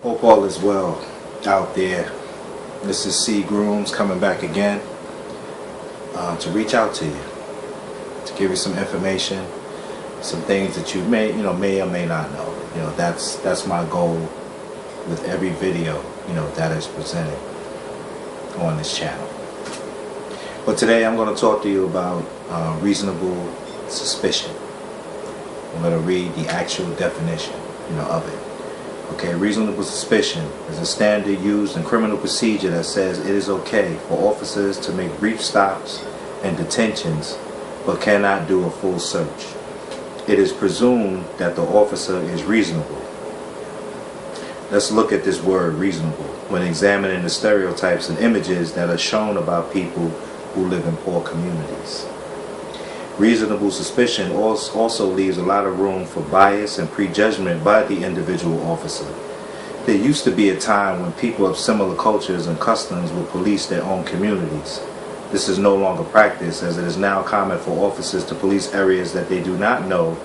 Hope all is well out there. This is Grooms coming back again to reach out to you, to give you some information, some things that you may or may not know. That's my goal with every video that is presented on this channel. But today I'm going to talk to you about reasonable suspicion. I'm going to read the actual definition of it. Okay, reasonable suspicion is a standard used in criminal procedure that says it is okay for officers to make brief stops and detentions but cannot do a full search. It is presumed that the officer is reasonable. Let's look at this word reasonable when examining the stereotypes and images that are shown about people who live in poor communities. Reasonable suspicion also leaves a lot of room for bias and prejudgment by the individual officer. There used to be a time when people of similar cultures and customs would police their own communities. This is no longer practiced, as it is now common for officers to police areas that they do not know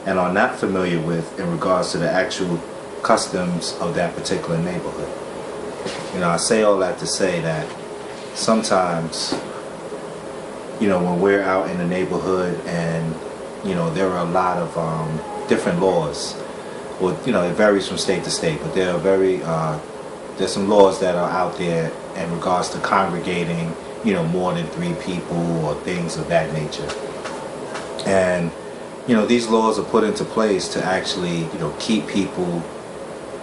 and are not familiar with in regards to the actual customs of that particular neighborhood. I say all that to say that sometimes when we're out in the neighborhood and there are a lot of different laws, well, it varies from state to state, but there are there's some laws that are out there in regards to congregating more than 3 people or things of that nature. And these laws are put into place to actually keep people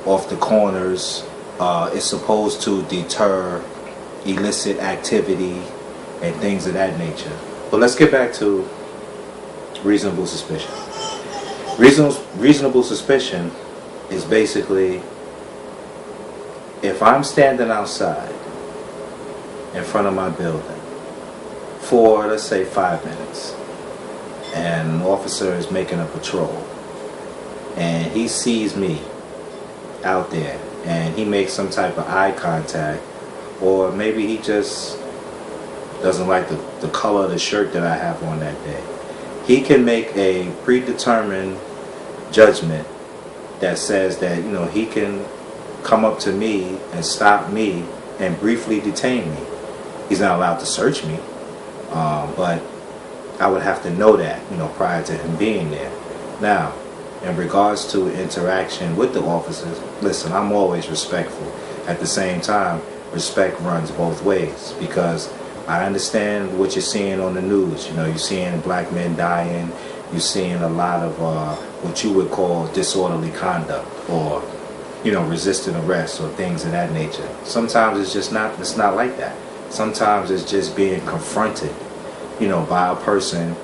off the corners. It's supposed to deter illicit activity and things of that nature. But let's get back to reasonable suspicion. Reasonable suspicion is basically, if I'm standing outside in front of my building for, let's say, 5 minutes, and an officer is making a patrol, and he sees me out there, and he makes some type of eye contact, or maybe he just doesn't like the color of the shirt that I have on that day, he can make a predetermined judgment that says that he can come up to me and stop me and briefly detain me. He's not allowed to search me, but I would have to know that prior to him being there. Now, in regards to interaction with the officers, listen, I'm always respectful. At the same time, respect runs both ways, because I understand what you're seeing on the news. You're seeing black men dying. You're seeing a lot of what you would call disorderly conduct, or resisting arrest, or things of that nature. Sometimes it's not like that. Sometimes it's just being confronted by a person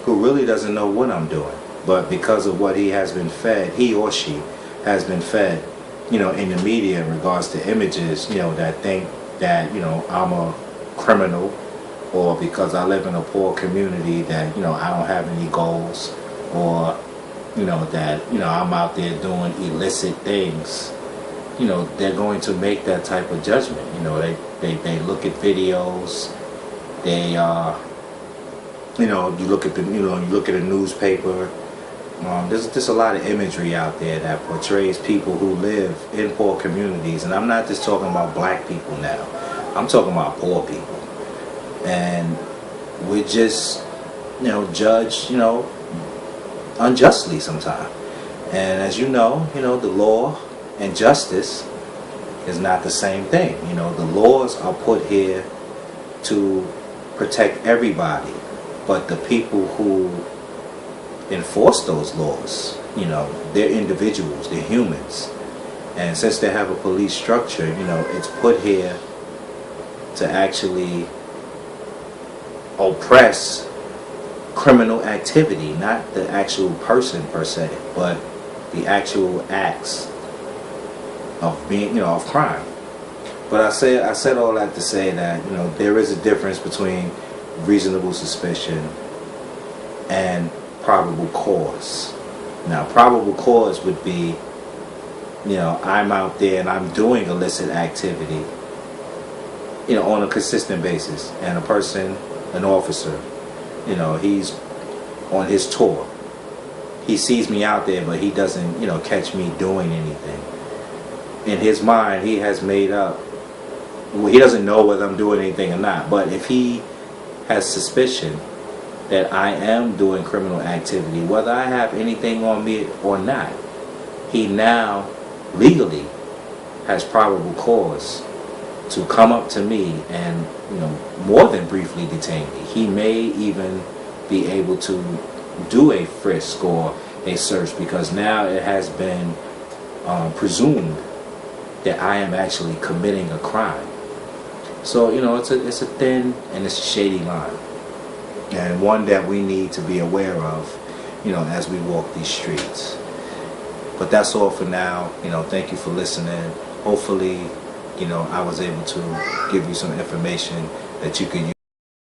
who really doesn't know what I'm doing, but because of what he or she has been fed in the media in regards to images that think that I'm a criminal, or because I live in a poor community that I don't have any goals, or that I'm out there doing illicit things, they're going to make that type of judgment. They look at videos, they you look at a newspaper. There's a lot of imagery out there that portrays people who live in poor communities, and I'm not just talking about black people now. I'm talking about poor people, and we just judge unjustly sometimes. And as the law and justice is not the same thing. The laws are put here to protect everybody, but the people who enforce those laws, they're individuals, they're humans, and since they have a police structure, it's put here to actually oppress criminal activity, not the actual person per se, but the actual acts of being, of crime. But I said all that to say that there is a difference between reasonable suspicion and probable cause. Now, probable cause would be, I'm out there and I'm doing illicit activity, on a consistent basis, and an officer, he's on his tour. He sees me out there, but he doesn't, catch me doing anything. in his mind, he has made up. Well, he doesn't know whether I'm doing anything or not. But if he has suspicion that I am doing criminal activity, whether I have anything on me or not, he now legally has probable cause to come up to me and, more than briefly detain me. He may even be able to do a frisk or a search, because now it has been presumed that I am actually committing a crime. So, it's a thin and it's a shady line, and one that we need to be aware of, as we walk these streets. But that's all for now. Thank you for listening. Hopefully, I was able to give you some information that you can use.